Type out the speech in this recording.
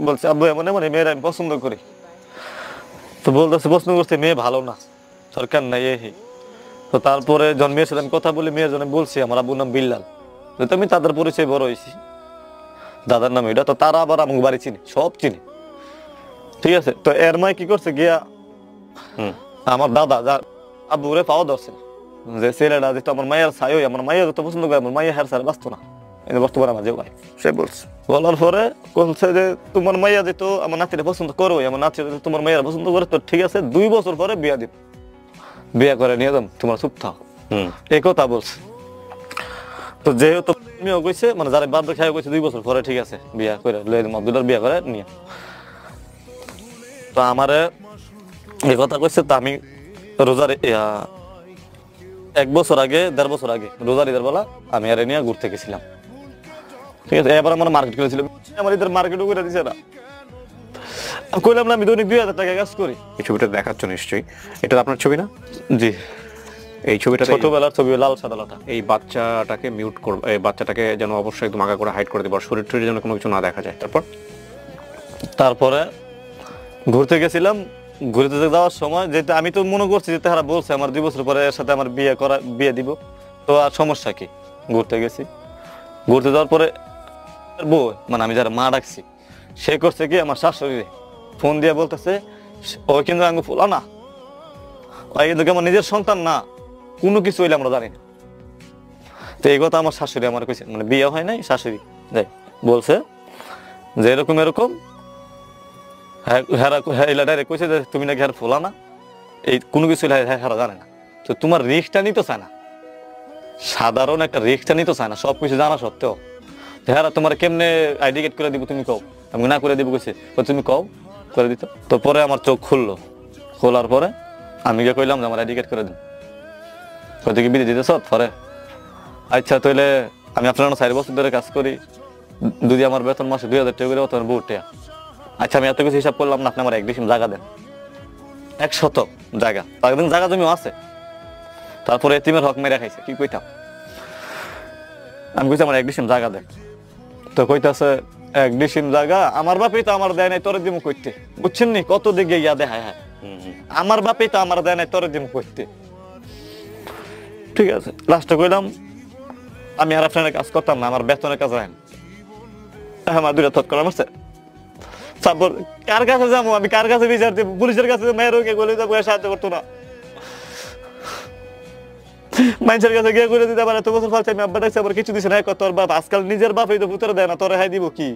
বলছে আব্বু এমন এমন মেয়ের আমি পছন্দ করি। তো বলতেছে পছন্দ করছে মেয়ে ভালো না, সরকার নাই এই। তো তারপরে যখন মেয়ের সাথে আমি কথা বলি, মেয়ের জন্য বলছি আমার আব্বুর নাম বিল্লাল, যেহেতু আমি তাদের পরিচয় বড় হয়েছি, দাদার নাম এটা, তো তারা আবার আমাকে বাড়ি চিনি, সব চিনি, ঠিক আছে। তো এর মায় কি করছে গিয়া আমার দাদা যার আব্বুরে পাওয়া ধরছে, যে ছেলেটা যেটা আমার মায়ের ছাই, আমার মাইয়া যত পছন্দ করে আমার মাইয়া হের ছাড়া বাঁচতো না, বর্তমানে আমার যে ভাই সে বলছে, বলার পরে বলছে যে তোমার মাইয়া যেত আমার নাতিরে পছন্দ করো, আমার নাতি তোমার মাইয়ার পছন্দ করে, তো ঠিক আছে 2 বছর পরে বিয়া দিব, বিয়া করে নিয়ে যাম, তোমার চুপ থাও, এই কথা বলছে। তো যেহেতু আমিও কইছে, মানে যারা বাদ খাই কইছে 2 বছর পরে ঠিক আছে বিয়া করে লয়ে দিম, আব্দুল্লাহর বিয়া করে নিয়ে। তো আমারে এই কথা কইছে, তো আমি রোজার 1 বছর আগে 1.5 বছর আগে রোজার ঈদের বেলা আমি আর নিয়ে ঘুরতে গেছিলাম, ঠিক আছে। এবার আমার মার্কেট করেছিল, আমার ঈদের মার্কেটও করে দিছে না। আমি কইলাম না আমি দৈনিক 2000 টাকা কাজ করি। এই ছবিটা দেখাচ্ছ নিশ্চয়ই, এটা আপনার ছবি না? জি, এই ছবিটা ছোটবেলার ছবি, লাল সাদা লাটা। এই বাচ্চাটাকে মিউট করব, এই বাচ্চাটাকে যেন অবশ্যই একদম আগা করে হাইড করে দেবো, শরীর টরীর যেন কোনো কিছু না দেখা যায়। তারপরে ঘুরতে গেছিলাম, ঘুরতে যাওয়ার সময় যেটা আমি তো মনে করছি যে তারা বলছে আমার 2 বছর পরে এর সাথে আমার বিয়ে দিব, তো আর সমস্যা কি। ঘুরতে গেছি, ঘুরতে যাওয়ার পরে বউ, মানে আমি যারা মা ডাকছি, সে করছে কি আমার শাশুড়ি ফোন দিয়ে বলতেছে ওই কিন্তু আঙ্গু ফুলা না, ওই কিন্তু আমার নিজের সন্তান না, কোনো কিছু হইলে আমরা জানি না। তো এই কথা আমার শাশুড়ি আমার কইছে, মানে বিয়ে হয় নাই, শাশুড়ি যাই বলছে যে এরকম এরকম, কইছে যে তুমি নাকি আর ফোলা না, এই কোনো কিছু হেরা জানে না। তো তোমার রিস্কটা নিতে চায় না, সাধারণ একটা রিস্কটা নিতে চায় না, সবকিছু জানা সত্ত্বেও। হ্যাঁ তোমার কেমনে আইডি কার্ড করে দিব, তুমি কও। আমি না করে দিব কইছে, তুমি কও করে দিত। তো পরে আমার চোখ খুললো, খোলার পরে আমি গিয়ে কইলাম যে আমার আইডি কার্ড করে দিন। কইতে কি বিধি দিতেছ? পরে আচ্ছা তাহলে আমি আপনার 4 বছর ধরে কাজ করি, যদি আমার বেতন মাসে 2000 টাকা করে তোমার বউ টাকা। আচ্ছা আমি এত কিছু হিসাব করলাম না, আপনি আমার 1 ডিসিম জায়গা দেন, 100 জায়গা, তার জায়গা জমিও আছে। তারপরে এতিমের হক মেরে খাইছে, কি কইতাম। আমি কইছি আমার 1 ডিসিম জায়গা দেন। তো কইতাছে 1 ডিসিম জায়গা আমার বাপই তো আমার দেয় নাই, তোরে দিমু কইতে, বুঝছেন নি কত দিকে ইয়া দেখায়। হ্যাঁ আমার বাপই তো আমার দেয় নাই, তোরে দিমু কইতে, ঠিক আছে। লাস্টে কইলাম আমি আর আপনার কাজ করতাম না, আমার বেতনের কাজ হয় না। আমার 2টা থট করা মারছে। তারপর কার কাছে যাবো আমি, কার কাছে বিচার দেবো? পুলিশের কাছে মেয়ের ওকে বলে যাবো, সাহায্য করতো না। মানুষের কাছে গিয়ে করে দিতে পারে, 2 বছর ফালছে আমি আব্বা ডাকছে, আবার কিছু দিছে না। তোর বাপ আজকাল নিজের বাপই তো ভূতের দেয় না, তোর হাই দিব কি?